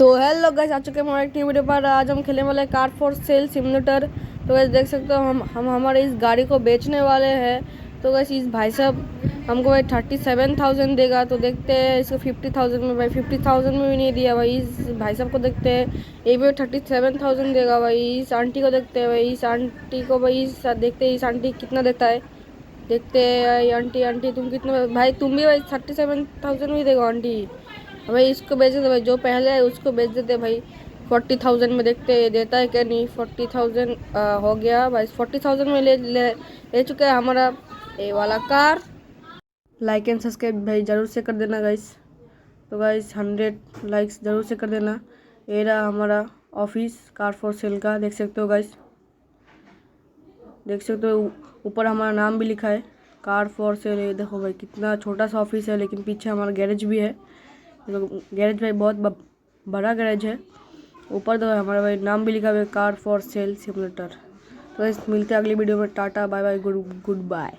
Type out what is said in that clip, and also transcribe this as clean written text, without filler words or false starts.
तो hello guys, आ चुके हैं हमारे टीम वीडियो पर। आज हम खेलने वाले कार फॉर सेल सिमुलेटर। तो गाइस देख सकते हो हम हमारे इस गाड़ी को बेचने वाले हैं। तो गाइस इस भाई साहब हमको भाई 37,000 देगा। तो देखते हैं इसको 50,000 में। भाई 50,000 में भी नहीं दिया भाई। इस भाई साहब को देखते हैं, ये भी 37,000 देगा भाई। इस आंटी को देखते हैं भाई, इस आंटी को भाई देखते हैं इस आंटी कितना देता है। देखते हैं आंटी आंटी तुम कितना भाई, तुम भी भाई 37,000 में देगा आंटी। भाई इसको बेच देते भाई, जो पहले है उसको बेच देते भाई 40,000 में। देखते देता है क्या नहीं। 40,000 हो गया भाई। 40,000 में ले चुके हैं हमारा ये वाला कार। लाइक एंड सब्सक्राइब भाई जरूर से कर देना गाइस। तो गाइस 100 लाइक्स जरूर से कर देना। ये रहा हमारा ऑफिस कार फॉर सेल का, देख सकते हो गाइस। देख सकते हो ऊपर हमारा नाम भी लिखा है कार फॉर सेल। ये देखो भाई कितना छोटा सा ऑफिस है, लेकिन पीछे हमारा गैरेज भी है। गैरेज भाई बहुत बड़ा गैरेज है। ऊपर तो हमारा भाई नाम भी लिखा हुआ है कार फॉर सेल सिमुलेटर। तो मिलते हैं अगली वीडियो में। Tata bye bye good bye.